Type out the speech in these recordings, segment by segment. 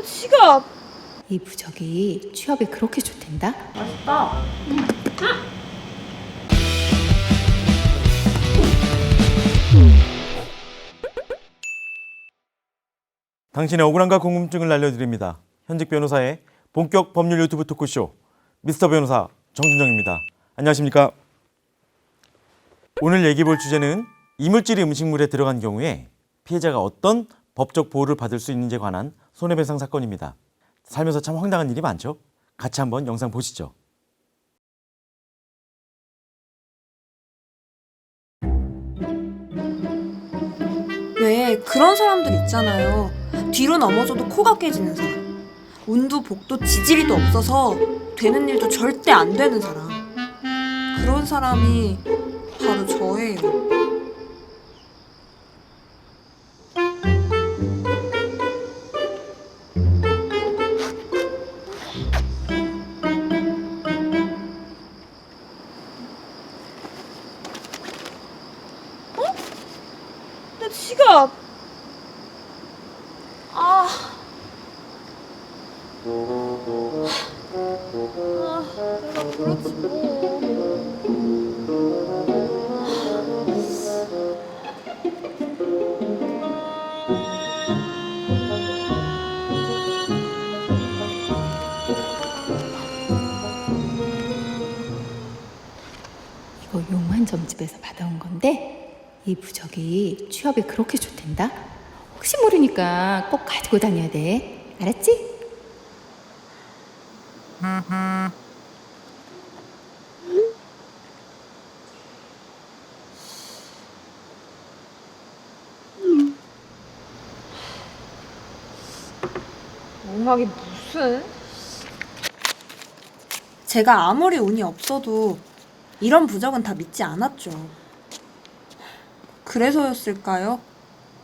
내 지갑! 이 부적이 취업에 그렇게 좋댄다? 맛있다. 당신의 억울함과 궁금증을 알려드립니다. 현직 변호사의 본격 법률 유튜브 토크쇼 미스터 변호사 정준영입니다. 안녕하십니까? 오늘 얘기 볼 주제는 이물질이 음식물에 들어간 경우에 피해자가 어떤 법적 보호를 받을 수 있는지에 관한 손해배상 사건입니다. 살면서 참 황당한 일이 많죠? 같이 한번 영상 보시죠. 왜 그런 사람들 있잖아요. 뒤로 넘어져도 코가 깨지는 사람. 운도 복도 지지리도 없어서 되는 일도 절대 안 되는 사람. 그런 사람이 바로 저예요. 내 지갑! 아, 내가 그렇지 뭐. 이거 용한 점집에서 받아온 건데 이 부적이 취업에 그렇게 좋댄다? 혹시 모르니까 꼭 가지고 다녀야 돼. 알았지? 음악이 무슨? 제가 아무리 운이 없어도 이런 부적은 다 믿지 않았죠. 그래서였을까요?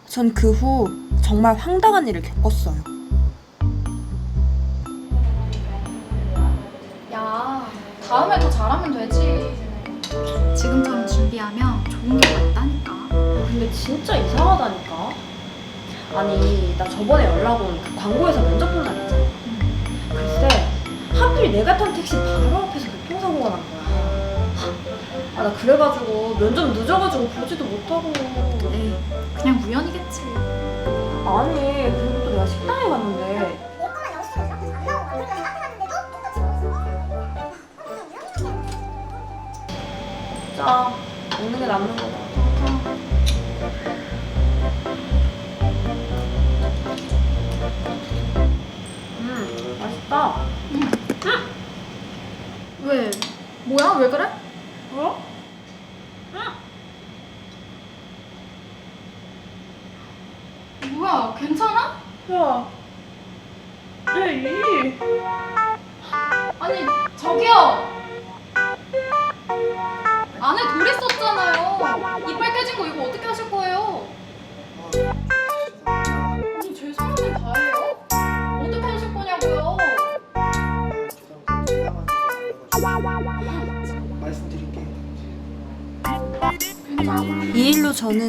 전 그 후 정말 황당한 일을 겪었어요. 야, 다음에 더 잘하면 되지. 지금처럼 준비하면 좋은 결과 있다니까. 근데 진짜 이상하다니까. 아니, 나 저번에 연락 온 그 광고회사 면접 본 날 있잖아. 글쎄, 하필 내가 탄 택시 바로 앞에서 교통사고가 난 거야. 아, 나 그래가지고 면접 늦어가지고 보지도 못하고. 에이, 그냥 우연이겠지. 아니, 그리고 또 내가 식당에 갔는데 내 거만 영수증 이렇게 안 나오고 그렇게 생각해놨는데도 똑같이 먹었어. 자, 먹는 게 남는 거다. 맛있다. 왜? 뭐야? 왜 그래? 어? 뭐야? 괜찮아? 야, 이 아니, 저기요! 안에 돌 있었잖아요. 이빨 깨진 거 이거 어떻게 하실 거예요? 아니, 죄송하면 다예요? 어떻게 하실 거냐고요? 말씀드릴게요. 이 일로 저는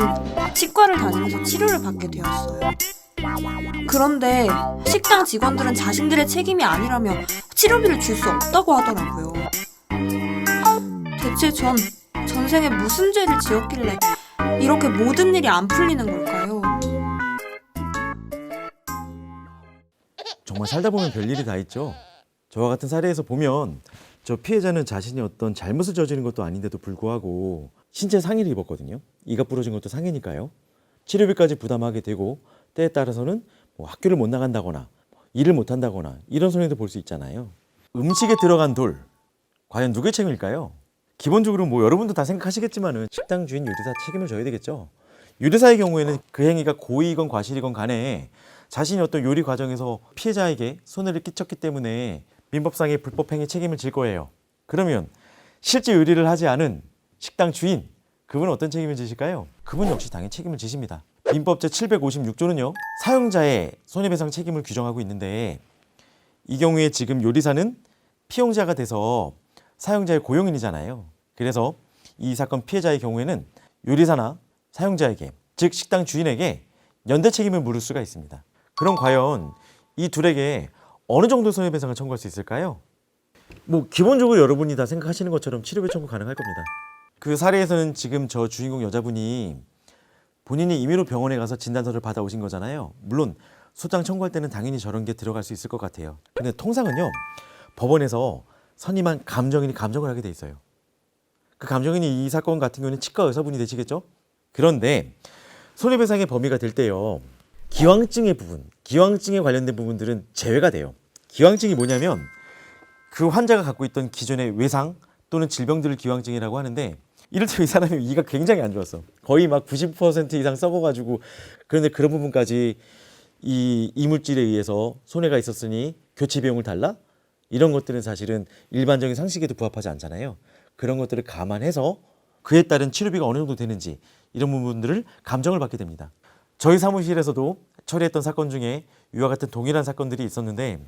치과를 다니면서 치료를 받게 되었어요. 그런데 식당 직원들은 자신들의 책임이 아니라며 치료비를 줄 수 없다고 하더라고요. 대체 전 전생에 무슨 죄를 지었길래 이렇게 모든 일이 안 풀리는 걸까요? 정말 살다 보면 별일이 다 있죠. 저와 같은 사례에서 보면 저 피해자는 자신이 어떤 잘못을 저지른 것도 아닌데도 불구하고 신체 상해를 입었거든요. 이가 부러진 것도 상해니까요. 치료비까지 부담하게 되고 때에 따라서는 뭐 학교를 못 나간다거나 일을 못 한다거나 이런 손해도 볼 수 있잖아요. 음식에 들어간 돌, 과연 누구의 책임일까요? 기본적으로 뭐 여러분도 다 생각하시겠지만은 식당 주인 요리사 책임을 져야 되겠죠. 요리사의 경우에는 그 행위가 고의이건 과실이건 간에 자신이 어떤 요리 과정에서 피해자에게 손해를 끼쳤기 때문에 민법상의 불법행위 책임을 질 거예요. 그러면 실제 요리를 하지 않은 식당 주인, 그분은 어떤 책임을 지실까요? 그분 역시 당연히 책임을 지십니다. 민법 제756조는요, 사용자의 손해배상 책임을 규정하고 있는데 이 경우에 지금 요리사는 피용자가 돼서 사용자의 고용인이잖아요. 그래서 이 사건 피해자의 경우에는 요리사나 사용자에게, 즉 식당 주인에게 연대 책임을 물을 수가 있습니다. 그럼 과연 이 둘에게 어느 정도 손해배상을 청구할 수 있을까요? 뭐 기본적으로 여러분이 다 생각하시는 것처럼 치료비 청구 가능할 겁니다. 그 사례에서는 지금 저 주인공 여자분이 본인이 임의로 병원에 가서 진단서를 받아오신 거잖아요. 물론 소장 청구할 때는 당연히 저런 게 들어갈 수 있을 것 같아요. 근데 통상은요, 법원에서 선임한 감정인이 감정을 하게 돼 있어요. 그 감정인이 이 사건 같은 경우는 치과 의사분이 되시겠죠? 그런데 손해배상의 범위가 될 때요, 기왕증의 부분, 기왕증에 관련된 부분들은 제외가 돼요. 기왕증이 뭐냐면 그 환자가 갖고 있던 기존의 외상 또는 질병들을 기왕증이라고 하는데, 이를테면 이 사람이 이가 굉장히 안 좋았어. 거의 막 90% 이상 썩어가지고, 그런데 그런 부분까지 이 이물질에 의해서 손해가 있었으니 교체 비용을 달라? 이런 것들은 사실은 일반적인 상식에도 부합하지 않잖아요. 그런 것들을 감안해서 그에 따른 치료비가 어느 정도 되는지 이런 부분들을 감정을 받게 됩니다. 저희 사무실에서도 처리했던 사건 중에 이와 같은 동일한 사건들이 있었는데,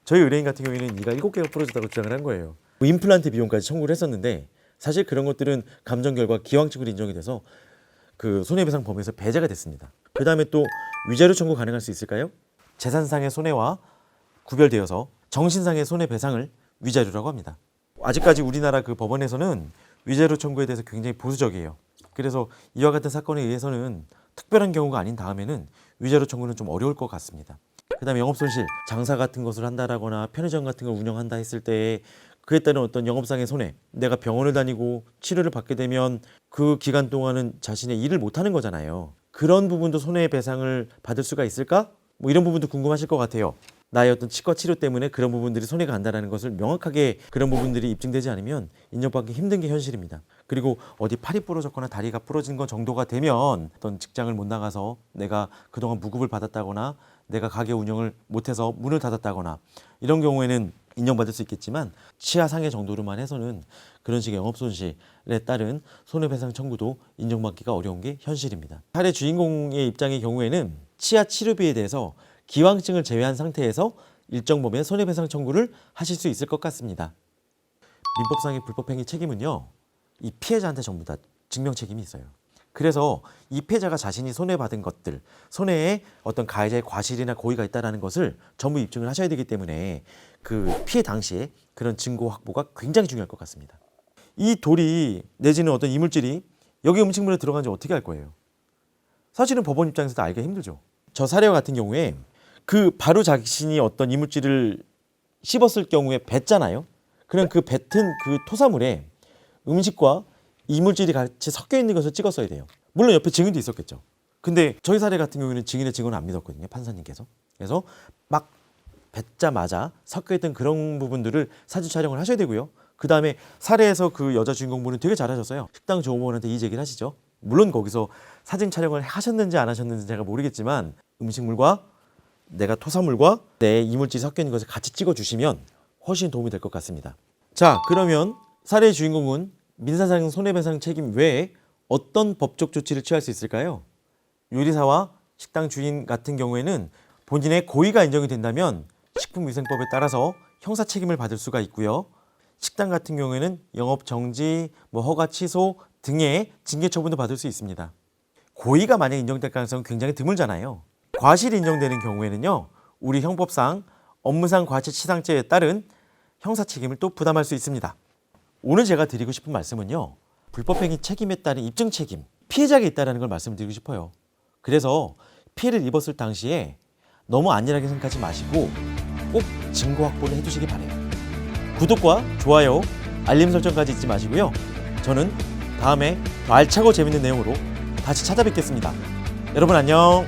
저희 의뢰인 같은 경우에는 이가 7개가 부러졌다고 주장을 한 거예요. 임플란트 비용까지 청구를 했었는데, 사실 그런 것들은 감정 결과 기왕증으로 인정이 돼서 그 손해배상 범위에서 배제가 됐습니다. 그 다음에 또 위자료 청구 가능할 수 있을까요? 재산상의 손해와 구별되어서 정신상의 손해배상을 위자료라고 합니다. 아직까지 우리나라 그 법원에서는 위자료 청구에 대해서 굉장히 보수적이에요. 그래서 이와 같은 사건에 의해서는 특별한 경우가 아닌 다음에는 위자료 청구는 좀 어려울 것 같습니다. 그 다음에 영업손실, 장사 같은 것을 한다라거나 편의점 같은 걸 운영한다 했을 때 그에 따른 어떤 영업상의 손해, 내가 병원을 다니고 치료를 받게 되면 그 기간 동안은 자신의 일을 못하는 거잖아요. 그런 부분도 손해배상을 받을 수가 있을까? 뭐 이런 부분도 궁금하실 것 같아요. 나의 어떤 치과 치료 때문에 그런 부분들이 손해가 간다는 것을 명확하게 그런 부분들이 입증되지 않으면 인정받기 힘든 게 현실입니다. 그리고 어디 팔이 부러졌거나 다리가 부러진 것 정도가 되면 어떤 직장을 못 나가서 내가 그동안 무급을 받았다거나 내가 가게 운영을 못해서 문을 닫았다거나 이런 경우에는 인정받을 수 있겠지만, 치아상해 정도로만 해서는 그런 식의 영업손실에 따른 손해배상 청구도 인정받기가 어려운 게 현실입니다. 사례 주인공의 입장의 경우에는 치아 치료비에 대해서 기왕증을 제외한 상태에서 일정 범위의 손해배상 청구를 하실 수 있을 것 같습니다. 민법상의 불법행위 책임은요, 이 피해자한테 전부 다 증명 책임이 있어요. 그래서 이 피해자가 자신이 손해받은 것들, 손해에 어떤 가해자의 과실이나 고의가 있다는 것을 전부 입증을 하셔야 되기 때문에 그 피해 당시에 그런 증거 확보가 굉장히 중요할 것 같습니다. 이 돌이 내지는 어떤 이물질이 여기 음식물에 들어간지 어떻게 알 거예요? 사실은 법원 입장에서도 알기가 힘들죠. 저 사례와 같은 경우에 그 바로 자신이 어떤 이물질을 씹었을 경우에 뱉잖아요. 그럼 그 뱉은 그 토사물에 음식과 이물질이 같이 섞여 있는 것을 찍었어야 돼요. 물론 옆에 증인도 있었겠죠. 근데 저희 사례 같은 경우에는 증인의 증언을 안 믿었거든요, 판사님께서. 그래서 막 뱉자마자 섞여있던 그런 부분들을 사진 촬영을 하셔야 되고요. 그 다음에 사례에서 그 여자 주인공분은 되게 잘하셨어요. 식당 조업원한테 이 얘기를 하시죠. 물론 거기서 사진 촬영을 하셨는지 안 하셨는지 제가 모르겠지만 음식물과 내가 토사물과 내 이물질이 섞여 있는 것을 같이 찍어주시면 훨씬 도움이 될 것 같습니다. 자, 그러면 사례의 주인공은 민사상 손해배상 책임 외에 어떤 법적 조치를 취할 수 있을까요? 요리사와 식당 주인 같은 경우에는 본인의 고의가 인정이 된다면 식품위생법에 따라서 형사 책임을 받을 수가 있고요. 식당 같은 경우에는 영업 정지, 허가 취소 등의 징계 처분도 받을 수 있습니다. 고의가 만약 인정될 가능성은 굉장히 드물잖아요. 과실이 인정되는 경우에는요, 우리 형법상 업무상 과실치상죄에 따른 형사 책임을 또 부담할 수 있습니다. 오늘 제가 드리고 싶은 말씀은요, 불법행위 책임에 따른 입증 책임, 피해자가 있다는 걸 말씀드리고 싶어요. 그래서 피해를 입었을 당시에 너무 안일하게 생각하지 마시고 꼭 증거 확보를 해두시기 바래요. 구독과 좋아요, 알림 설정까지 잊지 마시고요. 저는 다음에 더 알차고 재밌는 내용으로 다시 찾아뵙겠습니다. 여러분 안녕.